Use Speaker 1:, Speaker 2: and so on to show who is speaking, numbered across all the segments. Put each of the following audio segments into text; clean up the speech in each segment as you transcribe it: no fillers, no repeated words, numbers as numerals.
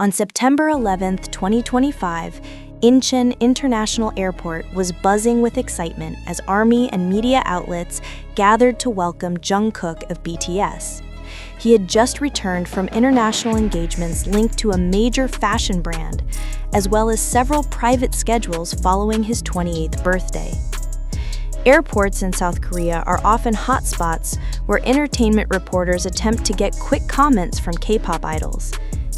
Speaker 1: On September 11, 2025, Incheon International Airport was buzzing with excitement as ARMY and media outlets gathered to welcome Jungkook of BTS. He had just returned from international engagements linked to a major fashion brand, as well as several private schedules following his 28th birthday. Airports in South Korea are often hotspots where entertainment reporters attempt to get quick comments from K-pop idols,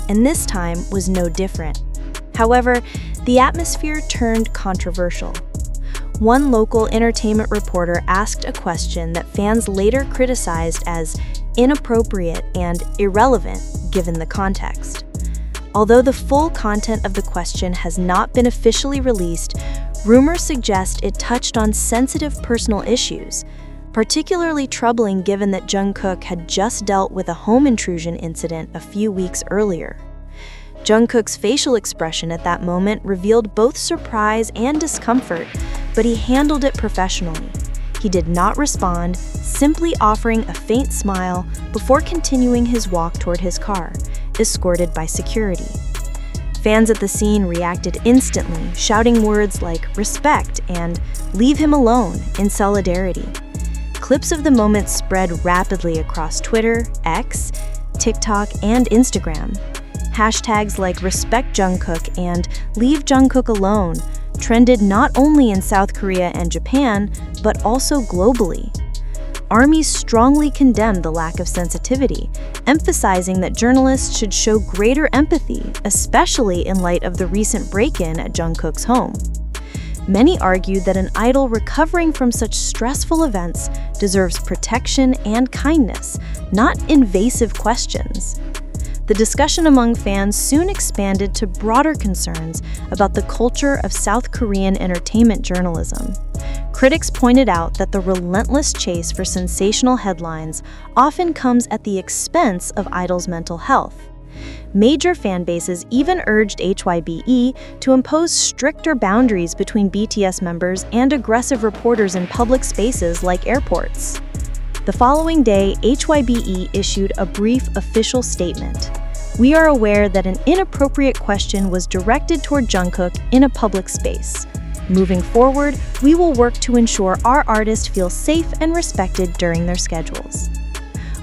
Speaker 1: and this time was no different. However, the atmosphere turned controversial. One local entertainment reporter asked a question that fans later criticized as inappropriate and irrelevant given the context. Although the full content of the question has not been officially released, rumors suggest it touched on sensitive personal issues, particularly troubling given that Jungkook had just dealt with a home intrusion incident a few weeks earlier. Jungkook's facial expression at that moment revealed both surprise and discomfort, but he handled it professionally. He did not respond, simply offering a faint smile before continuing his walk toward his car, escorted by security. Fans at the scene reacted instantly, shouting words like "respect" and "leave him alone" in solidarity. Clips of the moment spread rapidly across Twitter, X, TikTok, and Instagram. Hashtags like #RespectJungkook and "Leave Jungkook Alone" trended not only in South Korea and Japan, but also globally. ARMY strongly condemned the lack of sensitivity, emphasizing that journalists should show greater empathy, especially in light of the recent break-in at Jungkook's home. Many argued that an idol recovering from such stressful events deserves protection and kindness, not invasive questions. The discussion among fans soon expanded to broader concerns about the culture of South Korean entertainment journalism. Critics pointed out that the relentless chase for sensational headlines often comes at the expense of idols' mental health. Major fan bases even urged HYBE to impose stricter boundaries between BTS members and aggressive reporters in public spaces like airports. The following day, HYBE issued a brief official statement. "We are aware that an inappropriate question was directed toward Jungkook in a public space. Moving forward, we will work to ensure our artists feel safe and respected during their schedules."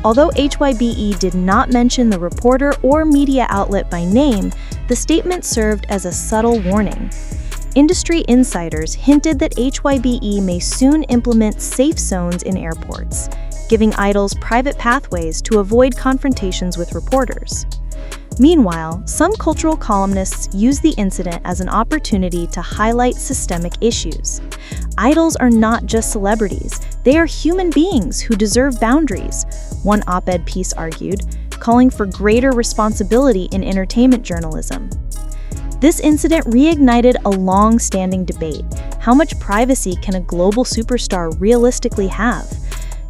Speaker 1: Although HYBE did not mention the reporter or media outlet by name, the statement served as a subtle warning. Industry insiders hinted that HYBE may soon implement safe zones in airports, giving idols private pathways to avoid confrontations with reporters. Meanwhile, some cultural columnists use the incident as an opportunity to highlight systemic issues. Idols are not just celebrities, they are human beings who deserve boundaries, one op-ed piece argued, calling for greater responsibility in entertainment journalism. This incident reignited a long-standing debate: how much privacy can a global superstar realistically have?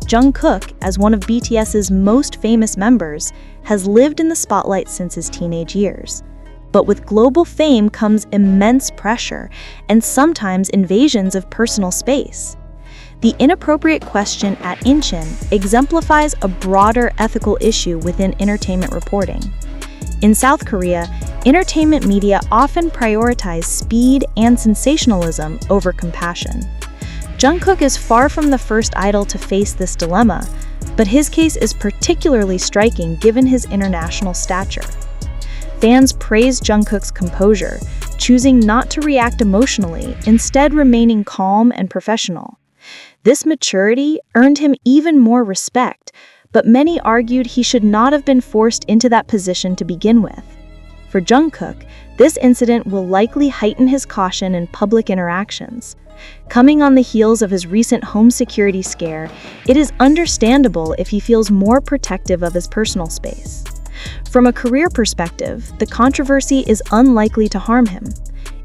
Speaker 1: Jungkook, as one of BTS's most famous members, has lived in the spotlight since his teenage years. But with global fame comes immense pressure and sometimes invasions of personal space. The inappropriate question at Incheon exemplifies a broader ethical issue within entertainment reporting. In South Korea, entertainment media often prioritize speed and sensationalism over compassion. Jungkook is far from the first idol to face this dilemma, but his case is particularly striking given his international stature. Fans praised Jungkook's composure, choosing not to react emotionally, instead remaining calm and professional. This maturity earned him even more respect, but many argued he should not have been forced into that position to begin with. For Jungkook, this incident will likely heighten his caution in public interactions. Coming on the heels of his recent home security scare, it is understandable if he feels more protective of his personal space. From a career perspective, the controversy is unlikely to harm him.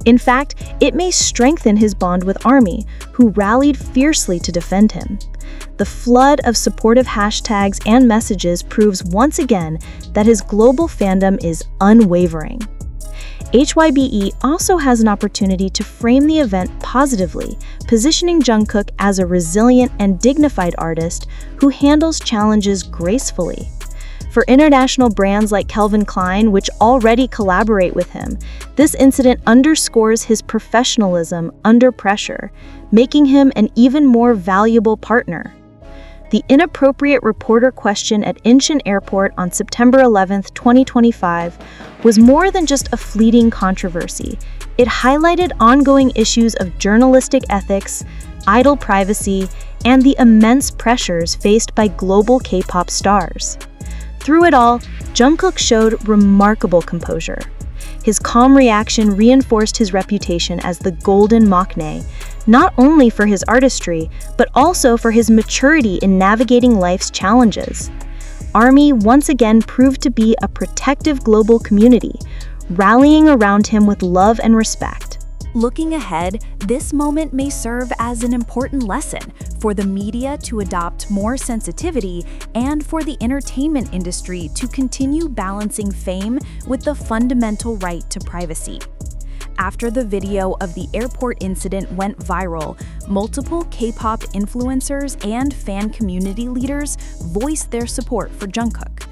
Speaker 1: In fact, it may strengthen his bond with ARMY, who rallied fiercely to defend him. The flood of supportive hashtags and messages proves once again that his global fandom is unwavering. HYBE also has an opportunity to frame the event positively, positioning Jungkook as a resilient and dignified artist who handles challenges gracefully. For international brands like Calvin Klein, which already collaborate with him, this incident underscores his professionalism under pressure, making him an even more valuable partner. The inappropriate reporter question at Incheon Airport on September 11, 2025, was more than just a fleeting controversy. It highlighted ongoing issues of journalistic ethics, idol privacy, and the immense pressures faced by global K-pop stars. Through it all, Jungkook showed remarkable composure. His calm reaction reinforced his reputation as the golden maknae, not only for his artistry, but also for his maturity in navigating life's challenges. ARMY once again proved to be a protective global community, rallying around him with love and respect.
Speaker 2: Looking ahead, this moment may serve as an important lesson for the media to adopt more sensitivity and for the entertainment industry to continue balancing fame with the fundamental right to privacy. After the video of the airport incident went viral, multiple K-pop influencers and fan community leaders voiced their support for Jungkook.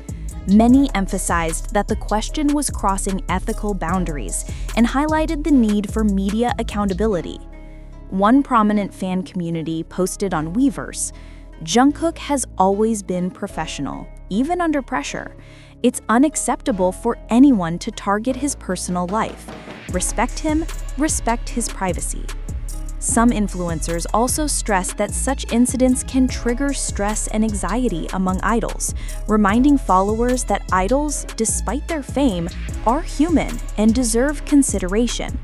Speaker 2: Many emphasized that the question was crossing ethical boundaries and highlighted the need for media accountability. One prominent fan community posted on Weverse, "Jungkook has always been professional, even under pressure. It's unacceptable for anyone to target his personal life. Respect him, respect his privacy." Some influencers also stress that such incidents can trigger stress and anxiety among idols, reminding followers that idols, despite their fame, are human and deserve consideration.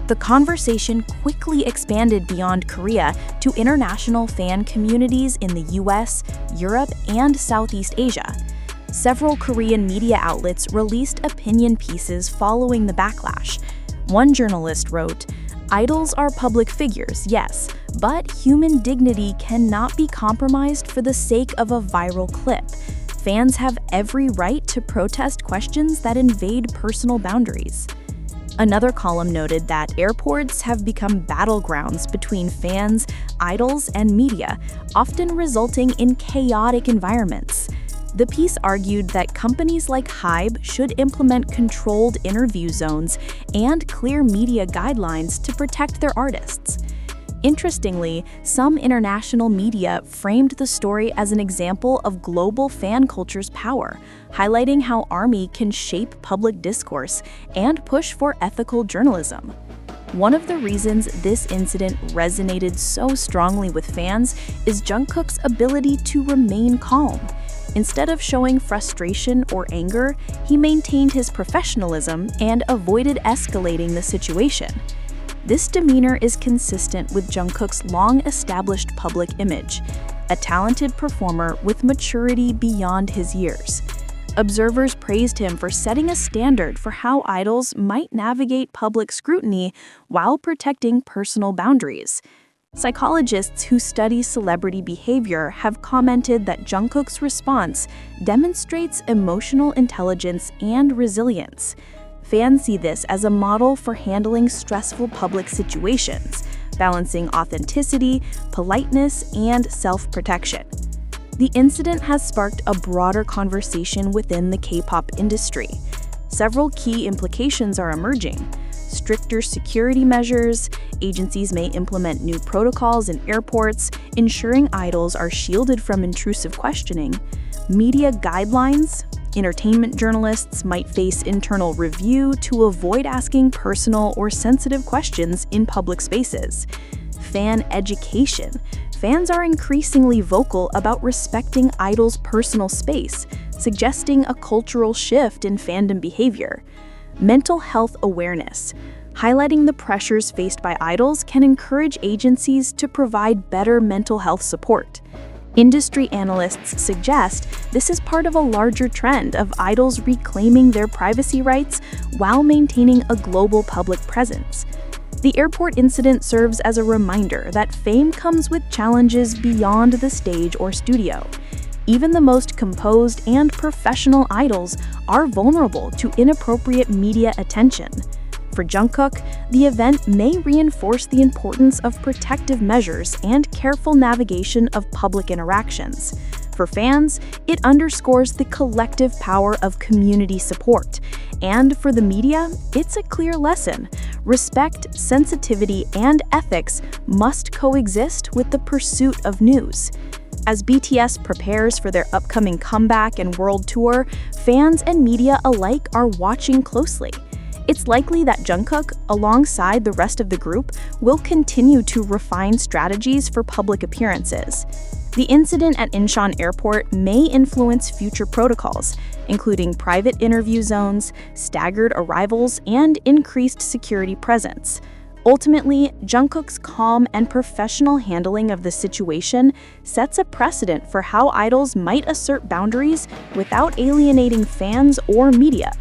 Speaker 2: The conversation quickly expanded beyond Korea to international fan communities in the US, Europe, and Southeast Asia. Several Korean media outlets released opinion pieces following the backlash. One journalist wrote, "Idols are public figures, yes, but human dignity cannot be compromised for the sake of a viral clip. Fans have every right to protest questions that invade personal boundaries." Another column noted that airports have become battlegrounds between fans, idols, and media, often resulting in chaotic environments. The piece argued that companies like HYBE should implement controlled interview zones and clear media guidelines to protect their artists. Interestingly, some international media framed the story as an example of global fan culture's power, highlighting how ARMY can shape public discourse and push for ethical journalism. One of the reasons this incident resonated so strongly with fans is Jungkook's ability to remain calm. Instead of showing frustration or anger, he maintained his professionalism and avoided escalating the situation. This demeanor is consistent with Jungkook's long-established public image, a talented performer with maturity beyond his years. Observers praised him for setting a standard for how idols might navigate public scrutiny while protecting personal boundaries. Psychologists who study celebrity behavior have commented that Jungkook's response demonstrates emotional intelligence and resilience. Fans see this as a model for handling stressful public situations, balancing authenticity, politeness, and self-protection. The incident has sparked a broader conversation within the K-pop industry. Several key implications are emerging. Stricter security measures, agencies may implement new protocols in airports, ensuring idols are shielded from intrusive questioning. Media guidelines, entertainment journalists might face internal review to avoid asking personal or sensitive questions in public spaces. Fan education. Fans are increasingly vocal about respecting idols' personal space, suggesting a cultural shift in fandom behavior. Mental health awareness. Highlighting the pressures faced by idols can encourage agencies to provide better mental health support. Industry analysts suggest this is part of a larger trend of idols reclaiming their privacy rights while maintaining a global public presence. The airport incident serves as a reminder that fame comes with challenges beyond the stage or studio. Even the most composed and professional idols are vulnerable to inappropriate media attention. For Jungkook, the event may reinforce the importance of protective measures and careful navigation of public interactions. For fans, it underscores the collective power of community support. And for the media, it's a clear lesson. Respect, sensitivity, and ethics must coexist with the pursuit of news. As BTS prepares for their upcoming comeback and world tour, fans and media alike are watching closely. It's likely that Jungkook, alongside the rest of the group, will continue to refine strategies for public appearances. The incident at Incheon Airport may influence future protocols, including private interview zones, staggered arrivals, and increased security presence. Ultimately, Jungkook's calm and professional handling of the situation sets a precedent for how idols might assert boundaries without alienating fans or media.